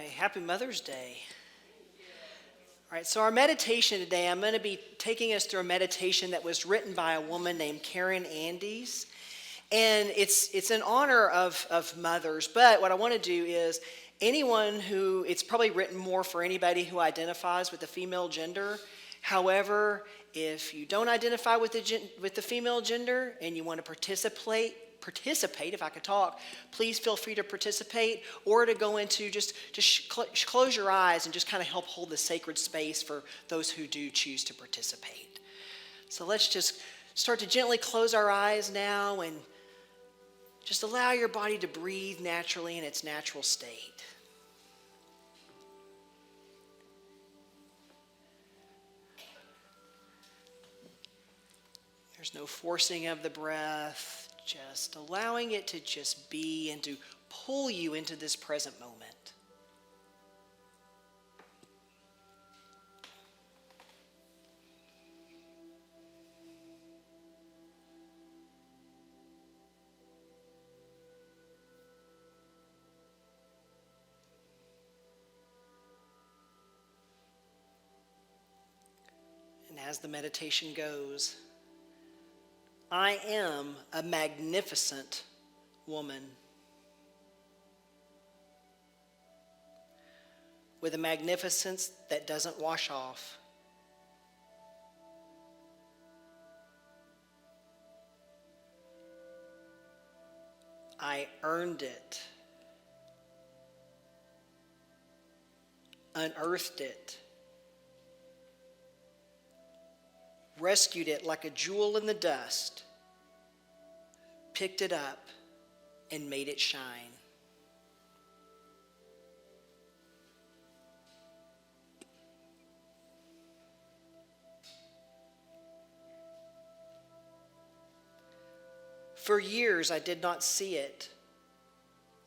Hey, happy Mother's Day. All right, so our meditation today, I'm going to be taking us through a meditation that was written by a woman named Karen Andes. And it's in honor of mothers. But what I want to do is anyone who, it's probably written more for anybody who identifies with the female gender. However, if you don't identify with the female gender and you want to participate, if I could talk, please feel free to participate or to go into just close your eyes and just kind of help hold the sacred space for those who do choose to participate. So let's just start to gently close our eyes now and just allow your body to breathe naturally in its natural state. There's no forcing of the breath. Just allowing it to just be and to pull you into this present moment. And as the meditation goes, I am a magnificent woman with a magnificence that doesn't wash off. I earned it, unearthed it, rescued it like a jewel in the dust, picked it up, and made it shine. For years I did not see it,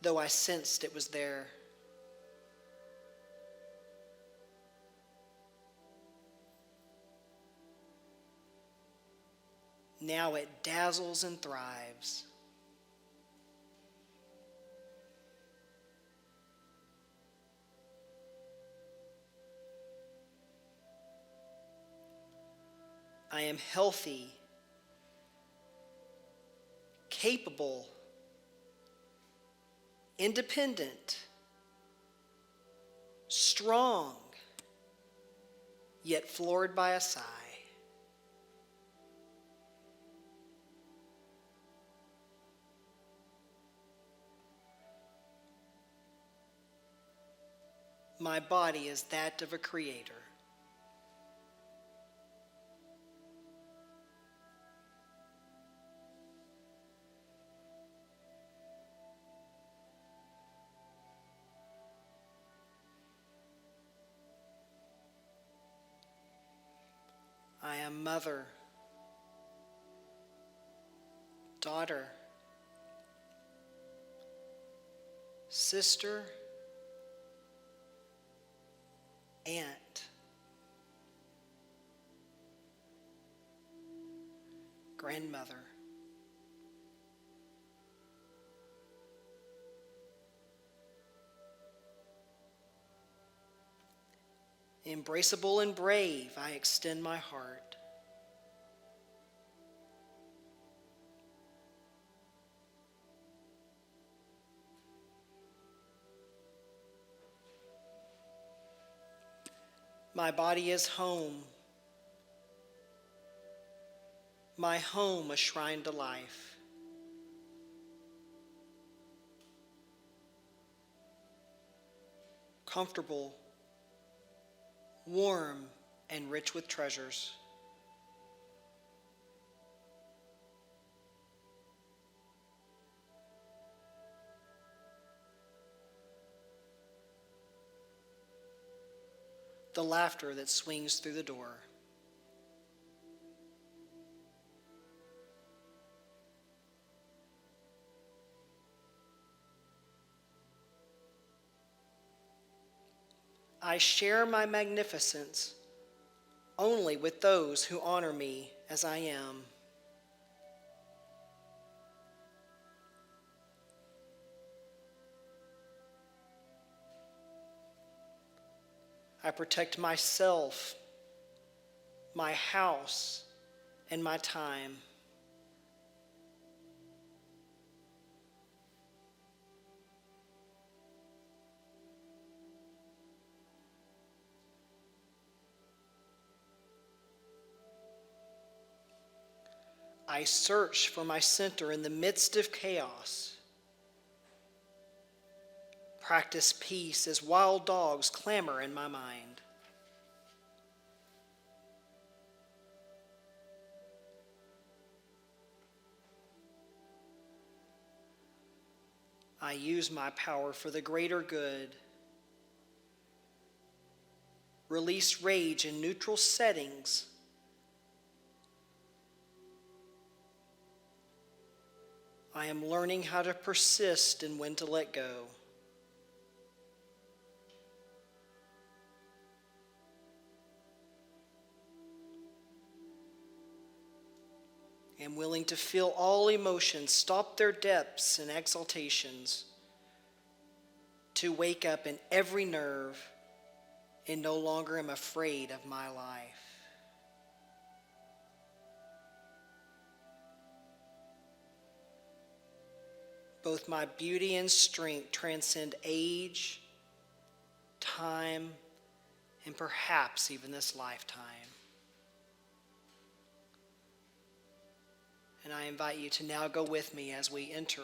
though I sensed it was there. Now it dazzles and thrives. I am healthy, capable, independent, strong, yet floored by a sigh. My body is that of a creator. I am mother, daughter, sister, aunt, grandmother. Embraceable and brave, I extend my heart. My body is home. My home a shrine to life. Comfortable, warm, and rich with treasures. The laughter that swings through the door. I share my magnificence only with those who honor me as I am. I protect myself, my house, and my time. I search for my center in the midst of chaos. Practice peace as wild dogs clamor in my mind. I use my power for the greater good. Release rage in neutral settings. I am learning how to persist and when to let go. I am willing to feel all emotions, stop their depths and exaltations, to wake up in every nerve and no longer am afraid of my life. Both my beauty and strength transcend age, time, and perhaps even this lifetime. And I invite you to now go with me as we enter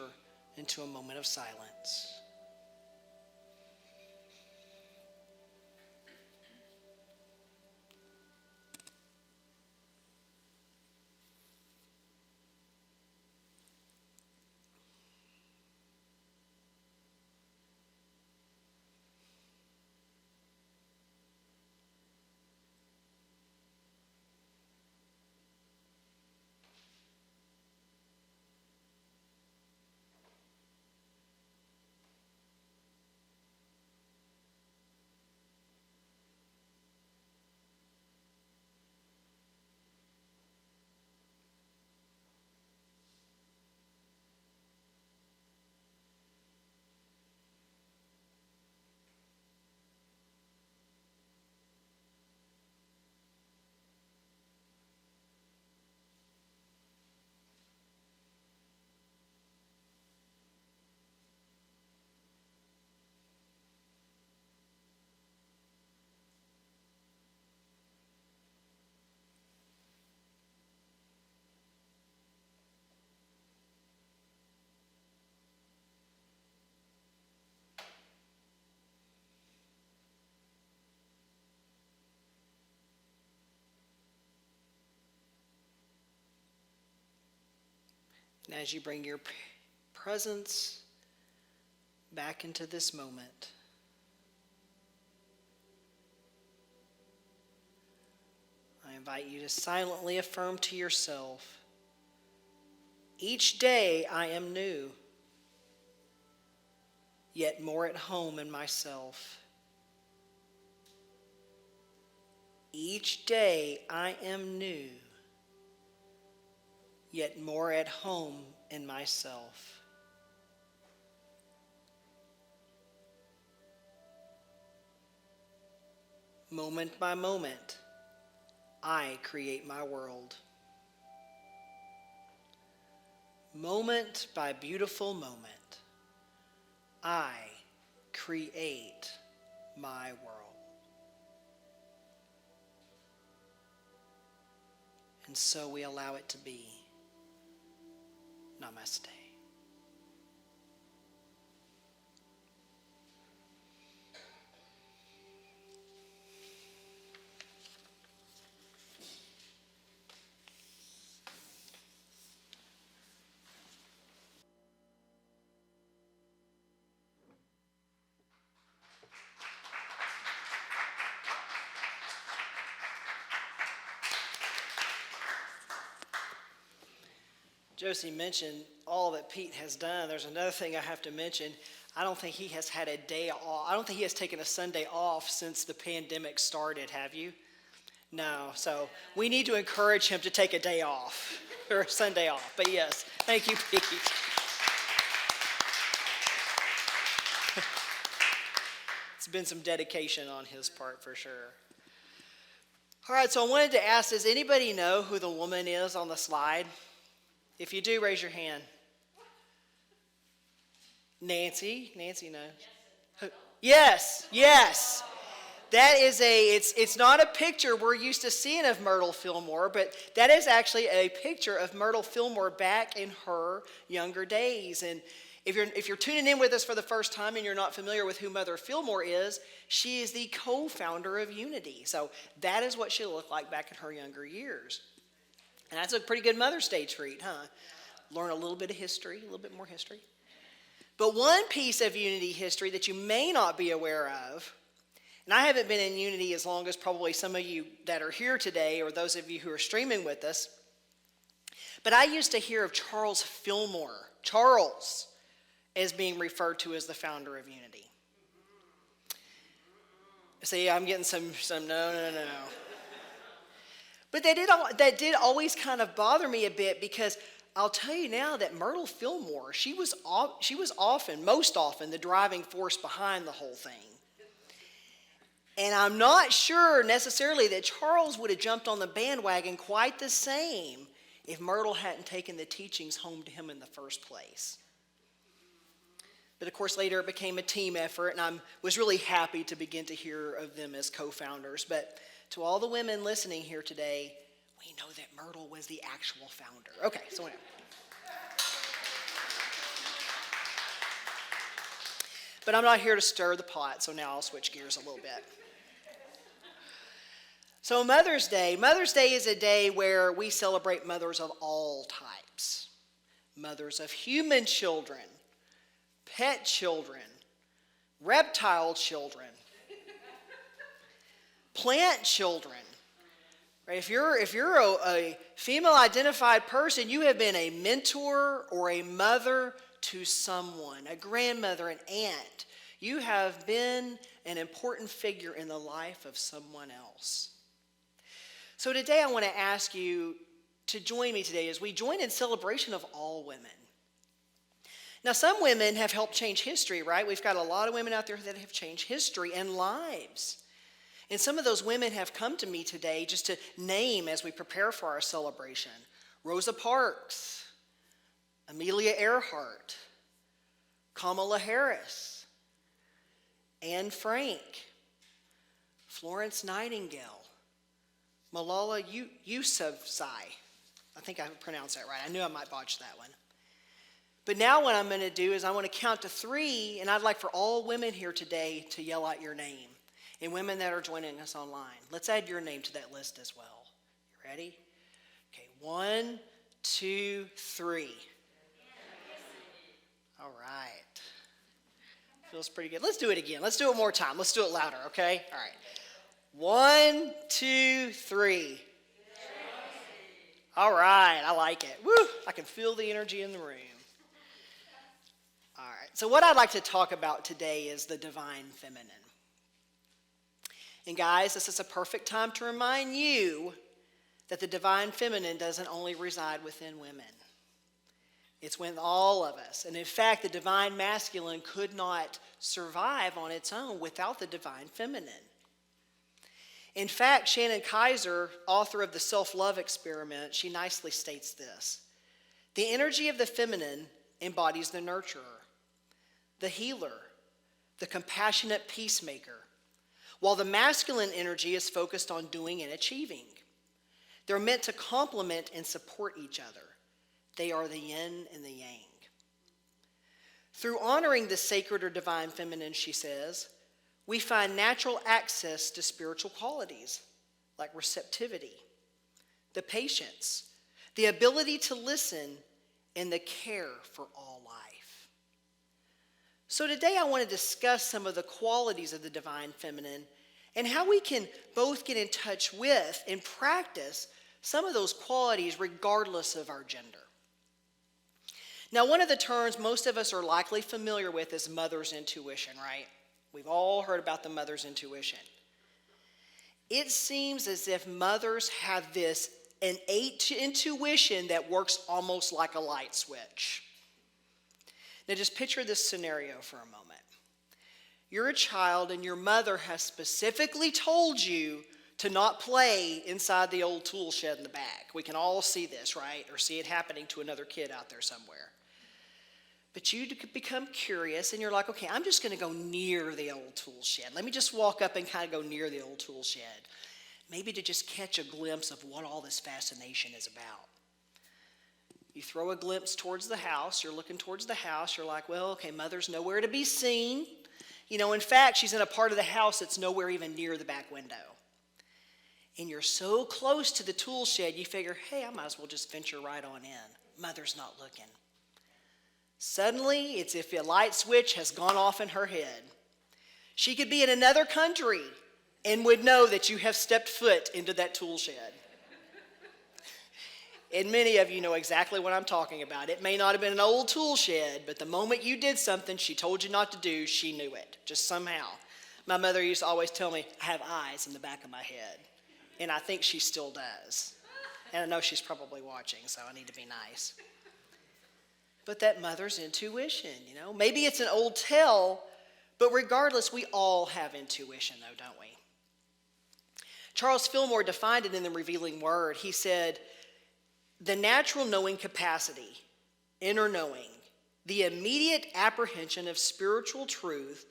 into a moment of silence. And as you bring your presence back into this moment, I invite you to silently affirm to yourself, each day I am new, yet more at home in myself. Each day I am new, yet more at home in myself. Moment by moment, I create my world. Moment by beautiful moment, I create my world. And so we allow it to be. Namaste. Josie mentioned all that Pete has done. There's another thing I have to mention. I don't think he has had a day off. I don't think he has taken a Sunday off since the pandemic started, have you? No. So we need to encourage him to take a day off or a Sunday off. But yes, thank you, Pete. It's been some dedication on his part for sure. All right, so I wanted to ask, does anybody know who the woman is on the slide? If you do, raise your hand. Nancy knows. Yes. That is it's not a picture we're used to seeing of Myrtle Fillmore, but that is actually a picture of Myrtle Fillmore back in her younger days. And if you're tuning in with us for the first time and you're not familiar with who Mother Fillmore is, she is the co-founder of Unity. So that is what she looked like back in her younger years. And that's a pretty good Mother's Day treat, huh? Learn a little bit of history, a little bit more history. But one piece of Unity history that you may not be aware of, and I haven't been in Unity as long as probably some of you that are here today or those of you who are streaming with us, but I used to hear of Charles Fillmore, Charles, as being referred to as the founder of Unity. See, I'm getting some no. But that did always kind of bother me a bit, because I'll tell you now that Myrtle Fillmore, she was most often, the driving force behind the whole thing. And I'm not sure necessarily that Charles would have jumped on the bandwagon quite the same if Myrtle hadn't taken the teachings home to him in the first place. But of course, later it became a team effort, and I was really happy to begin to hear of them as co-founders. But to all the women listening here today, we know that Myrtle was the actual founder. Okay, so anyway. But I'm not here to stir the pot, so now I'll switch gears a little bit. So Mother's Day. Mother's Day is a day where we celebrate mothers of all types. Mothers of human children, pet children, reptile children, plant children. Right? If you're a female identified person, you have been a mentor or a mother to someone, a grandmother, an aunt. You have been an important figure in the life of someone else. So today I want to ask you to join me today as we join in celebration of all women. Now, some women have helped change history, right? We've got a lot of women out there that have changed history and lives. And some of those women have come to me today just to name as we prepare for our celebration. Rosa Parks, Amelia Earhart, Kamala Harris, Anne Frank, Florence Nightingale, Malala Yousafzai. I think I pronounced that right. I knew I might botch that one. But now what I'm going to do is I want to count to 3, and I'd like for all women here today to yell out your name. And women that are joining us online, let's add your name to that list as well. You ready? Okay, 1, 2, 3. All right. Feels pretty good. Let's do it again. Let's do it one more time. Let's do it louder, okay? All right. 1, 2, 3. All right, I like it. Woo! I can feel the energy in the room. All right, so what I'd like to talk about today is the divine feminine. And guys, this is a perfect time to remind you that the divine feminine doesn't only reside within women. It's with all of us. And in fact, the divine masculine could not survive on its own without the divine feminine. In fact, Shannon Kaiser, author of the Self-Love Experiment, she nicely states this: the energy of the feminine embodies the nurturer, the healer, the compassionate peacemaker, while the masculine energy is focused on doing and achieving. They're meant to complement and support each other. They are the yin and the yang. Through honoring the sacred or divine feminine, she says, we find natural access to spiritual qualities like receptivity, the patience, the ability to listen, and the care for all life. So today I want to discuss some of the qualities of the divine feminine and how we can both get in touch with and practice some of those qualities regardless of our gender. Now, one of the terms most of us are likely familiar with is mother's intuition, right? We've all heard about the mother's intuition. It seems as if mothers have this innate intuition that works almost like a light switch. Now just picture this scenario for a moment. You're a child and your mother has specifically told you to not play inside the old tool shed in the back. We can all see this, right? Or see it happening to another kid out there somewhere. But you become curious and you're like, okay, I'm just going to go near the old tool shed. Let me just walk up and kind of go near the old tool shed. Maybe to just catch a glimpse of what all this fascination is about. You throw a glimpse towards the house. You're looking towards the house. You're like, well, okay, mother's nowhere to be seen. In fact, she's in a part of the house that's nowhere even near the back window. And you're so close to the tool shed, you figure, hey, I might as well just venture right on in. Mother's not looking. Suddenly, it's if a light switch has gone off in her head. She could be in another country and would know that you have stepped foot into that tool shed. And many of you know exactly what I'm talking about. It may not have been an old tool shed, but the moment you did something she told you not to do, she knew it, just somehow. My mother used to always tell me, I have eyes in the back of my head. And I think she still does. And I know she's probably watching, so I need to be nice. But that mother's intuition, Maybe it's an old tale, but regardless, we all have intuition, though, don't we? Charles Fillmore defined it in the Revealing Word. He said, the natural knowing capacity, inner knowing, the immediate apprehension of spiritual truth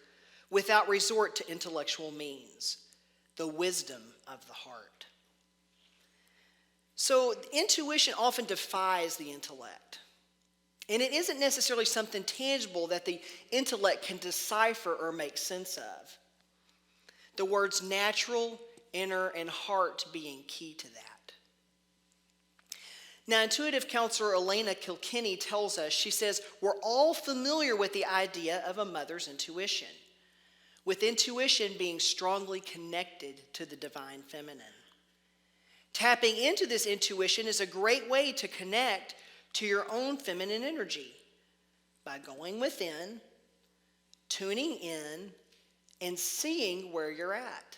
without resort to intellectual means, the wisdom of the heart. So intuition often defies the intellect. And it isn't necessarily something tangible that the intellect can decipher or make sense of. The words natural, inner, and heart being key to that. Now, intuitive counselor Elena Kilkenny tells us, she says, we're all familiar with the idea of a mother's intuition, with intuition being strongly connected to the divine feminine. Tapping into this intuition is a great way to connect to your own feminine energy by going within, tuning in, and seeing where you're at.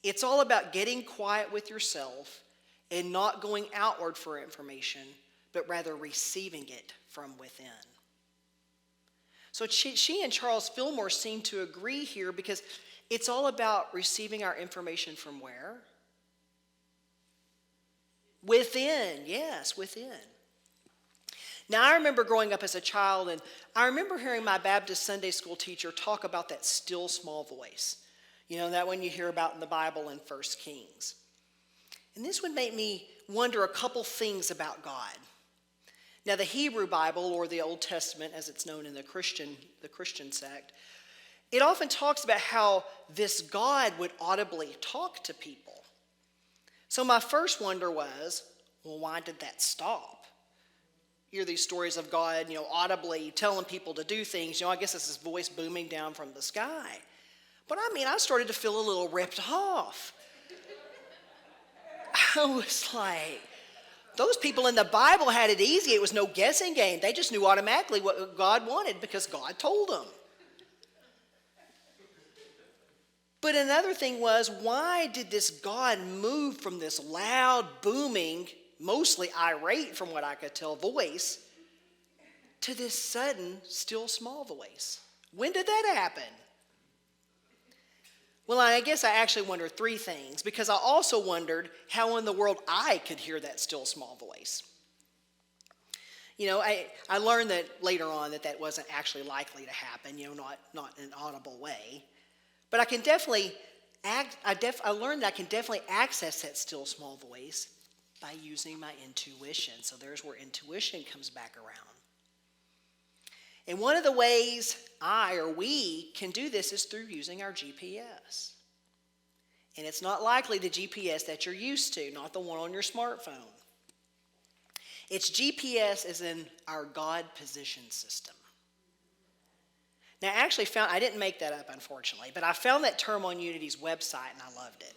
It's all about getting quiet with yourself and not going outward for information, but rather receiving it from within. So she and Charles Fillmore seem to agree here because it's all about receiving our information from where? Within, yes, within. Now, I remember growing up as a child, and I remember hearing my Baptist Sunday school teacher talk about that still small voice. That one you hear about in the Bible in 1 Kings. And this would make me wonder a couple things about God. Now, the Hebrew Bible, or the Old Testament, as it's known in the Christian sect, it often talks about how this God would audibly talk to people. So my first wonder was, well, why did that stop? You hear these stories of God, audibly telling people to do things. I guess it's his voice booming down from the sky. But I started to feel a little ripped off. I was like, those people in the Bible had it easy. It was no guessing game. They just knew automatically what God wanted because God told them. But another thing was, why did this God move from this loud, booming, mostly irate from what I could tell, voice to this sudden, still small voice? When did that happen? Well, I guess I actually wondered three things, because I also wondered how in the world I could hear that still small voice. I learned that later on that wasn't actually likely to happen, not in an audible way. But I can definitely, I learned that I can definitely access that still small voice by using my intuition. So there's where intuition comes back around. And one of the ways we can do this is through using our GPS. And it's not likely the GPS that you're used to, not the one on your smartphone. It's GPS as in our God position system. Now, I actually I didn't make that up, unfortunately, but I found that term on Unity's website and I loved it.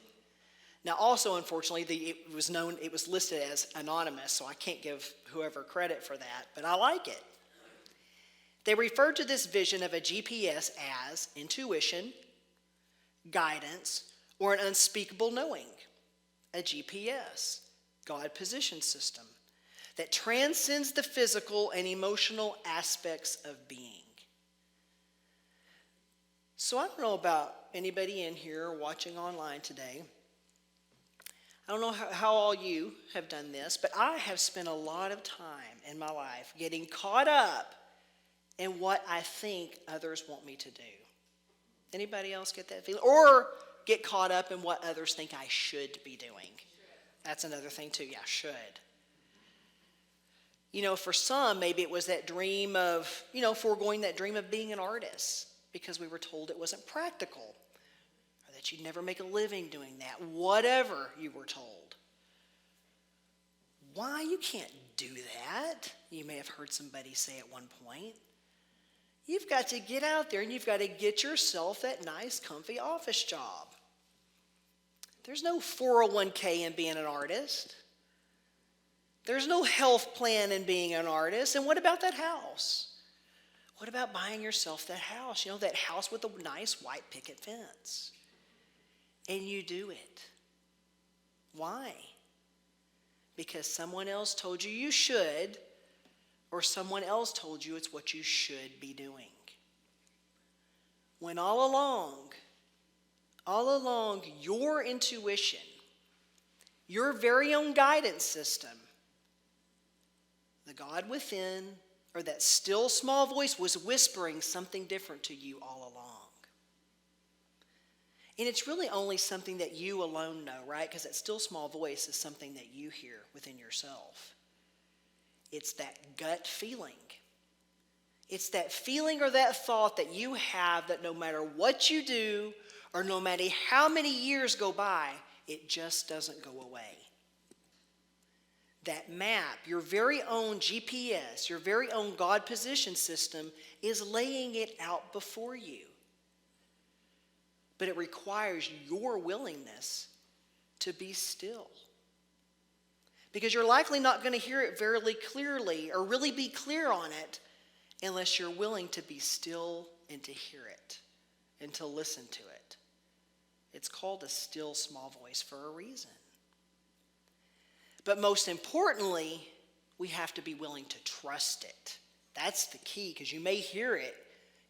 Now, also, unfortunately, it was listed as anonymous, so I can't give whoever credit for that, but I like it. They refer to this vision of a GPS as intuition, guidance, or an unspeakable knowing. A GPS, God position system, that transcends the physical and emotional aspects of being. So I don't know about anybody in here or watching online today. I don't know how all you have done this, but I have spent a lot of time in my life getting caught up in what I think others want me to do. Anybody else get that feeling? Or get caught up in what others think I should be doing. That's another thing too. Yeah, should. For some, maybe it was that dream of, foregoing that dream of being an artist because we were told it wasn't practical, or that you'd never make a living doing that, whatever you were told. Why? You can't do that, you may have heard somebody say at one point. You've got to get out there and you've got to get yourself that nice, comfy office job. There's no 401k in being an artist. There's no health plan in being an artist. And what about that house? What about buying yourself that house? That house with a nice white picket fence. And you do it. Why? Because someone else told you should, or someone else told you it's what you should be doing. When all along, your intuition, your very own guidance system, the God within, or that still small voice was whispering something different to you all along. And it's really only something that you alone know, right? Because that still small voice is something that you hear within yourself. It's that gut feeling. It's that feeling or that thought that you have that no matter what you do or no matter how many years go by, it just doesn't go away. That map, your very own GPS, your very own God position system is laying it out before you. But it requires your willingness to be still. Because you're likely not going to hear it very clearly or really be clear on it unless you're willing to be still and to hear it and to listen to it. It's called a still small voice for a reason. But most importantly, we have to be willing to trust it. That's the key, because you may hear it.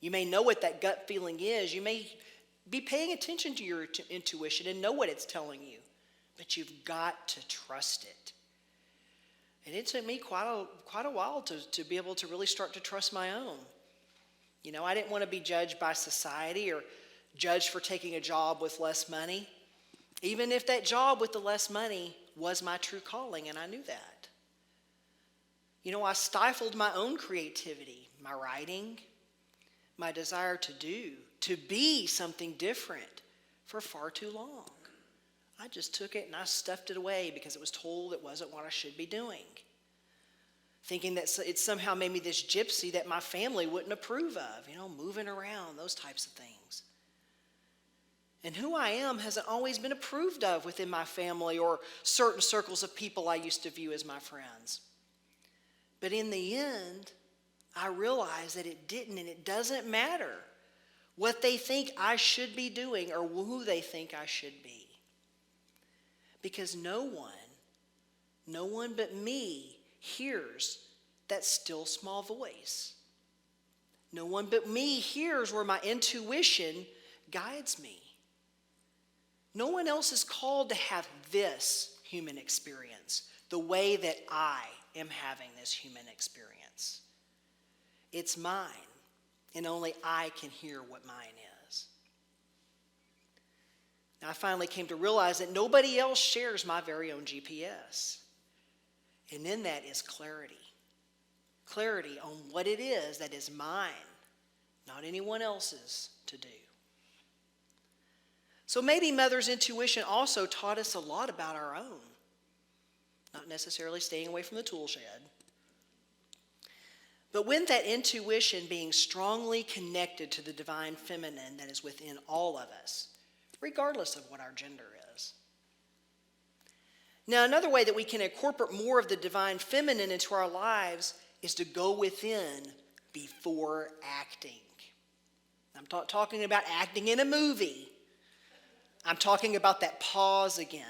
You may know what that gut feeling is. You may be paying attention to your intuition and know what it's telling you. But you've got to trust it. And it took me quite a while to be able to really start to trust my own. I didn't want to be judged by society or judged for taking a job with less money, even if that job with the less money was my true calling, and I knew that. I stifled my own creativity, my writing, my desire to be something different for far too long. I just took it and I stuffed it away because it was told it wasn't what I should be doing. Thinking that it somehow made me this gypsy that my family wouldn't approve of, moving around, those types of things. And who I am hasn't always been approved of within my family or certain circles of people I used to view as my friends. But in the end, I realized that it didn't, and it doesn't matter what they think I should be doing or who they think I should be. Because no one but me hears that still small voice. No one but me hears where my intuition guides me. No one else is called to have this human experience the way that I am having this human experience. It's mine, and only I can hear what mine is. Now, I finally came to realize that nobody else shares my very own GPS. And in that is clarity. Clarity on what it is that is mine, not anyone else's to do. So maybe Mother's intuition also taught us a lot about our own. Not necessarily staying away from the tool shed. But with that intuition being strongly connected to the divine feminine that is within all of us, regardless of what our gender is. Now, another way that we can incorporate more of the divine feminine into our lives is to go within before acting. I'm talking about acting in a movie. I'm talking about that pause again.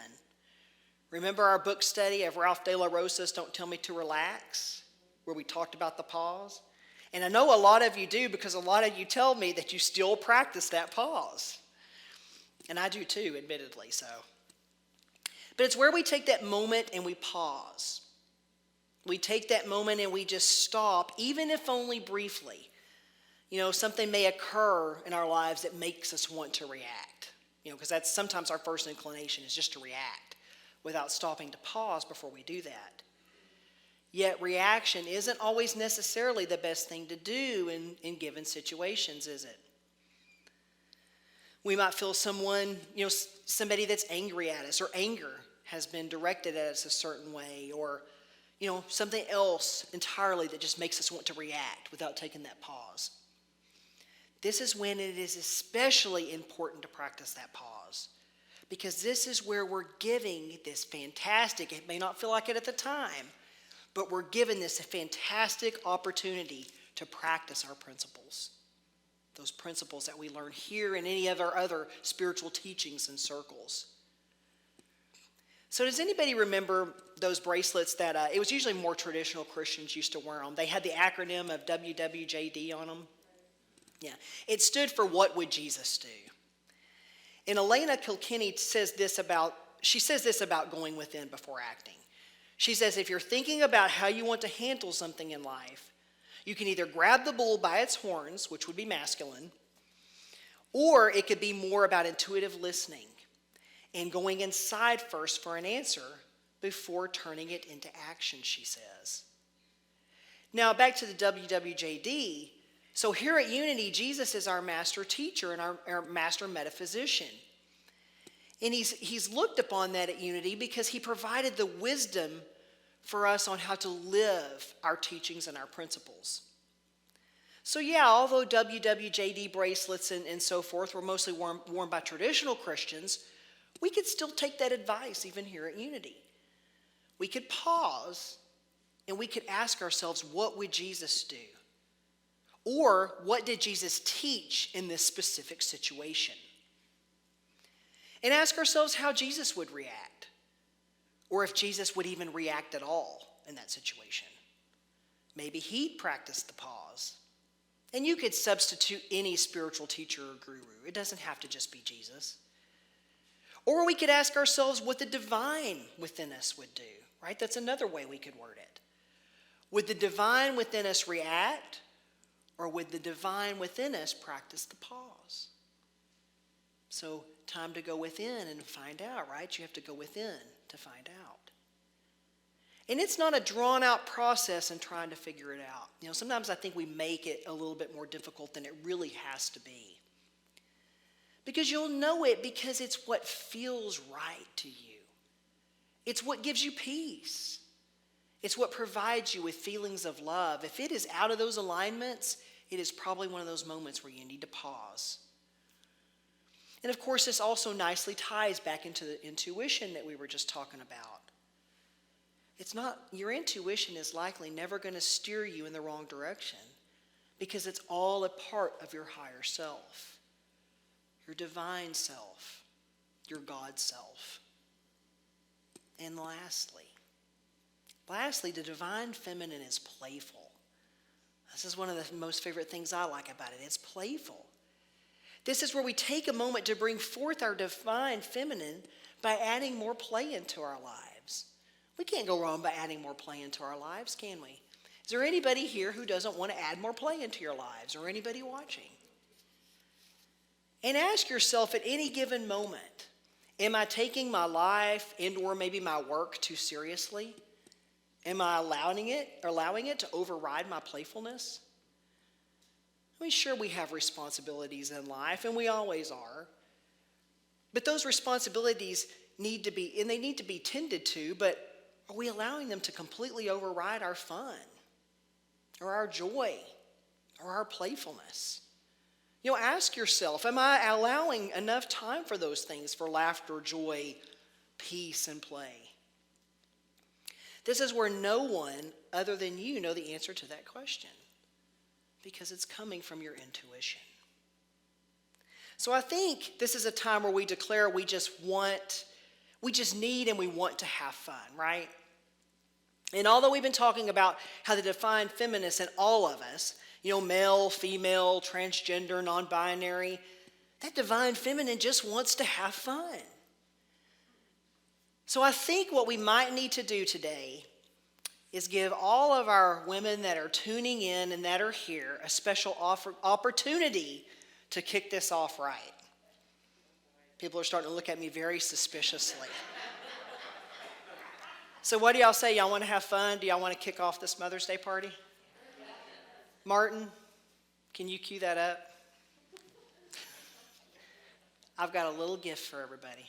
Remember our book study of Ralph de la Rosa's Don't Tell Me to Relax, where we talked about the pause? And I know a lot of you do because a lot of you tell me that you still practice that pause. And I do too, admittedly so. But it's where we take that moment and we pause. We take that moment and we just stop, even if only briefly. Something may occur in our lives that makes us want to react. Because that's sometimes our first inclination is just to react without stopping to pause before we do that. Yet reaction isn't always necessarily the best thing to do in given situations, is it? We might feel somebody that's angry at us, or anger has been directed at us a certain way, or, something else entirely that just makes us want to react without taking that pause. This is when it is especially important to practice that pause, because this is where we're giving this fantastic, it may not feel like it at the time, but we're given this a fantastic opportunity to practice our principles. Those principles that we learn here and any of our other spiritual teachings and circles. So does anybody remember those bracelets that, it was usually more traditional Christians used to wear them. They had the acronym of WWJD on them. Yeah, it stood for What Would Jesus Do? And Elena Kilkenny says this about going within before acting. She says, if you're thinking about how you want to handle something in life, you can either grab the bull by its horns, which would be masculine, or it could be more about intuitive listening and going inside first for an answer before turning it into action, she says. Now, back to the WWJD. So here at Unity, Jesus is our master teacher and our master metaphysician. And he's looked upon that at Unity because he provided the wisdom for us on how to live our teachings and our principles. So yeah, although WWJD bracelets and so forth were mostly worn by traditional Christians, we could still take that advice even here at Unity. We could pause and we could ask ourselves, what would Jesus do? Or what did Jesus teach in this specific situation? And ask ourselves how Jesus would react, or if Jesus would even react at all in that situation. Maybe he'd practice the pause. And you could substitute any spiritual teacher or guru. It doesn't have to just be Jesus. Or we could ask ourselves what the divine within us would do, right? That's another way we could word it. Would the divine within us react, or would the divine within us practice the pause? So, time to go within and find out, right? You have to go within to find out. And it's not a drawn-out process in trying to figure it out. Sometimes I think we make it a little bit more difficult than it really has to be. Because you'll know it because it's what feels right to you. It's what gives you peace. It's what provides you with feelings of love. If it is out of those alignments, it is probably one of those moments where you need to pause. And of course, this also nicely ties back into the intuition that we were just talking about. Your intuition is likely never going to steer you in the wrong direction because it's all a part of your higher self, your divine self, your God self. And lastly, the divine feminine is playful. This is one of the most favorite things I like about it. It's playful. This is where we take a moment to bring forth our divine feminine by adding more play into our lives. We can't go wrong by adding more play into our lives, can we? Is there anybody here who doesn't want to add more play into your lives, or anybody watching? And ask yourself at any given moment, am I taking my life and or maybe my work too seriously? Am I allowing it to override my playfulness? I mean, sure, we have responsibilities in life, and we always are. But those responsibilities need to be tended to, but are we allowing them to completely override our fun, or our joy, or our playfulness? Ask yourself, am I allowing enough time for those things, for laughter, joy, peace, and play? This is where no one other than you know the answer to that question, because it's coming from your intuition. So I think this is a time where we declare we just need and we want to have fun, right? And although we've been talking about how the divine feminine in all of us Male, female, transgender, non-binary. That divine feminine just wants to have fun. So I think what we might need to do today is give all of our women that are tuning in and that are here a special opportunity to kick this off right. People are starting to look at me very suspiciously. So what do y'all say? Y'all want to have fun? Do y'all want to kick off this Mother's Day party? Martin, can you cue that up? I've got a little gift for everybody.